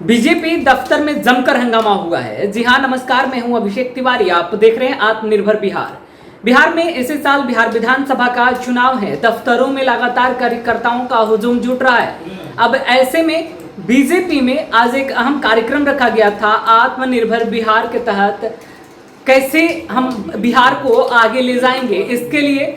BJP दफ्तर में जमकर हंगामा हुआ है। जी हां, नमस्कार, मैं हूं अभिषेक तिवारी। आप देख रहे हैं आत्मनिर्भर बिहार। बिहार में इसी साल बिहार विधानसभा का चुनाव है। दफ्तरों में लगातार कार्यकर्ताओं का हुजूम जुट रहा है। अब ऐसे में बीजेपी में आज एक अहम कार्यक्रम रखा गया था। आत्मनिर्भर बिहार के तहत कैसे हम बिहार को आगे ले जाएंगे, इसके लिए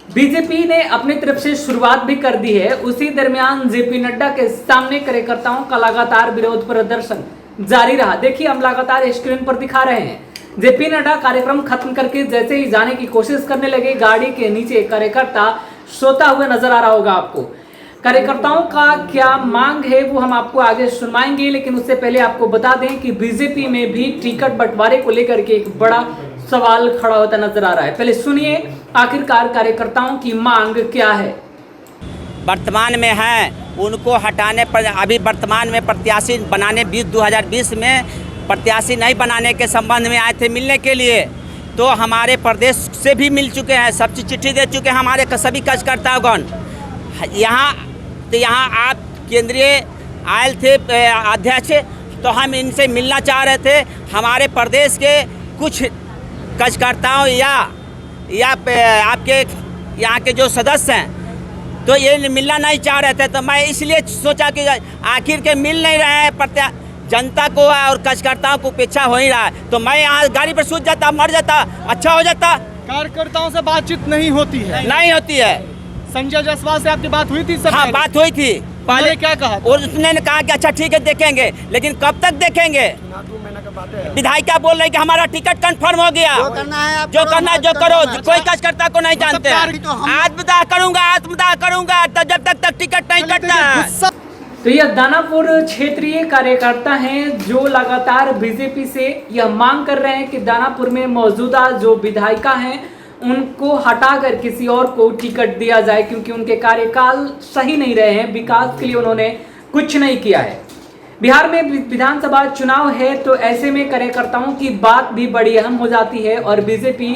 बीजेपी ने अपनी तरफ से शुरुआत भी कर दी है। उसी दरमियान जेपी नड्डा के सामने कार्यकर्ताओं का लगातार विरोध प्रदर्शन जारी रहा। देखिए, हम लगातार स्क्रीन पर दिखा रहे हैं। जेपी नड्डा कार्यक्रम खत्म करके जैसे ही जाने की कोशिश करने लगे, गाड़ी के नीचे कार्यकर्ता सोता हुआ नजर आ रहा होगा आपको। कार्यकर्ताओं का क्या मांग है वो हम आपको आगे सुनवाएंगे, लेकिन उससे पहले आपको बता दें कि बीजेपी में भी टिकट बंटवारे को लेकर के एक बड़ा सवाल खड़ा होता नजर आ रहा है। पहले सुनिए आखिरकार कार्यकर्ताओं की मांग क्या है। वर्तमान में है उनको हटाने पर, अभी वर्तमान में प्रत्याशी बनाने 2020 में प्रत्याशी नहीं बनाने के संबंध में आए थे मिलने के लिए। तो हमारे प्रदेश से भी मिल चुके हैं, सबसे चिट्ठी दे चुके हैं हमारे सभी कार्यकर्तागण। यहाँ आप केंद्रीय आए थे अध्यक्ष, तो हम इनसे मिलना चाह रहे थे। हमारे प्रदेश के कुछ कार्यकर्ताओं या आपके यहाँ के जो सदस्य हैं तो ये मिलना नहीं चाह रहे थे। तो मैं इसलिए सोचा कि आखिर के मिल नहीं रहे हैं, जनता को और कार्यकर्ताओं को उपेक्षा हो ही रहा है। तो मैं यहाँ गाड़ी पर सूझ जाता, मर जाता, अच्छा हो जाता। कार्यकर्ताओं से बातचीत नहीं होती है? नहीं होती है। संजय जायसवाल से आपकी बात हुई थी सर? हाँ, बात हुई थी। पहले क्या कहा? और उसने कहा कि अच्छा ठीक है देखेंगे, लेकिन कब तक देखेंगे? विधायिका बोल रही कि हमारा टिकट कंफर्म हो गया, जो करना है जो करो। कोई कार्यकर्ता को नहीं जानते। आत्मदाह करूंगा तो जब तक टिकट नहीं कटता। तो यह दानापुर क्षेत्रीय कार्यकर्ता हैं जो लगातार बीजेपी से यह मांग कर रहे हैं कि दानापुर में मौजूदा जो विधायिका हैं उनको हटाकर किसी और को टिकट दिया जाए, क्योंकि उनके कार्यकाल सही नहीं रहे हैं। विकास के लिए उन्होंने कुछ नहीं किया है। बिहार में विधानसभा चुनाव है, तो ऐसे में कार्यकर्ताओं की बात भी बड़ी अहम हो जाती है और बीजेपी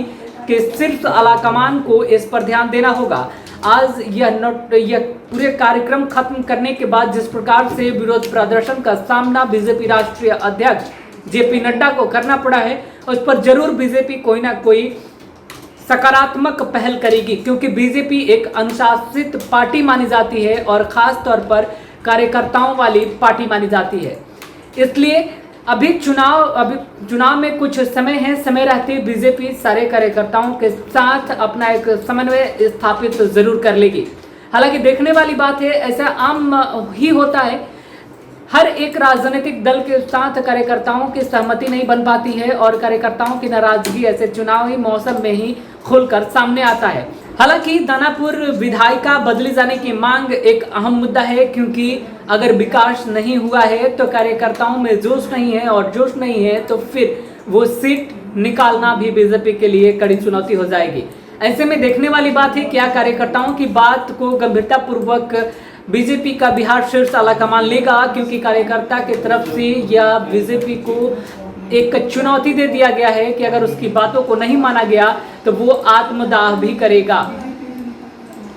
के शीर्ष आलाकमान को इस पर ध्यान देना होगा। आज यह पूरे कार्यक्रम खत्म करने के बाद जिस प्रकार से विरोध प्रदर्शन का सामना बीजेपी राष्ट्रीय अध्यक्ष जेपी नड्डा को करना पड़ा है, उस पर जरूर बीजेपी कोई ना कोई सकारात्मक पहल करेगी, क्योंकि बीजेपी एक अनुशासित पार्टी मानी जाती है और खास तौर पर कार्यकर्ताओं वाली पार्टी मानी जाती है। इसलिए अभी चुनाव में कुछ समय है। समय रहते बीजेपी सारे कार्यकर्ताओं के साथ अपना एक समन्वय स्थापित जरूर कर लेगी। हालांकि देखने वाली बात है, ऐसा आम ही होता है, हर एक राजनीतिक दल के साथ कार्यकर्ताओं की सहमति नहीं बन पाती है और कार्यकर्ताओं की नाराजगी ऐसे चुनावी मौसम में ही खुलकर सामने आता है। हालांकि दानापुर विधायिका बदली जाने की मांग एक अहम मुद्दा है, क्योंकि अगर विकास नहीं हुआ है तो कार्यकर्ताओं में जोश नहीं है, और जोश नहीं है तो फिर वो सीट निकालना भी बीजेपी के लिए कड़ी चुनौती हो जाएगी। ऐसे में देखने वाली बात है क्या कार्यकर्ताओं की बात को गंभीरता पूर्वक बीजेपी का बिहार शीर्ष आलाकमान लेगा, क्योंकि कार्यकर्ता की तरफ से यह बीजेपी को एक चुनौती दे दिया गया है कि अगर उसकी बातों को नहीं माना गया तो वो आत्मदाह भी करेगा।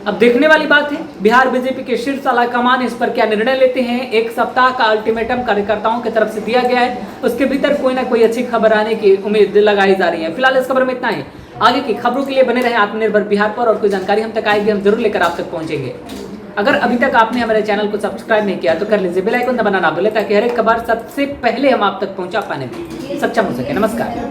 अब देखने वाली बात है बिहार बीजेपी के शीर्ष आलाकमान इस पर क्या निर्णय लेते हैं। एक सप्ताह का अल्टीमेटम कार्यकर्ताओं की तरफ से दिया गया है, उसके भीतर कोई ना कोई अच्छी खबर आने की उम्मीद लगाई जा रही है। फिलहाल इस खबर में इतना ही। आगे की खबरों के लिए बने रहे आत्मनिर्भर बिहार पर, और कोई जानकारी हम तक आएगी हम जरूर लेकर आप तक पहुंचेंगे। अगर अभी तक आपने हमारे चैनल को सब्सक्राइब नहीं किया तो कर लीजिए, बेल आइकन दबाना ना भूलें, ताकि हर एक खबर सबसे पहले हम आप तक पहुंचा पाने में सक्षम हो सके। नमस्कार।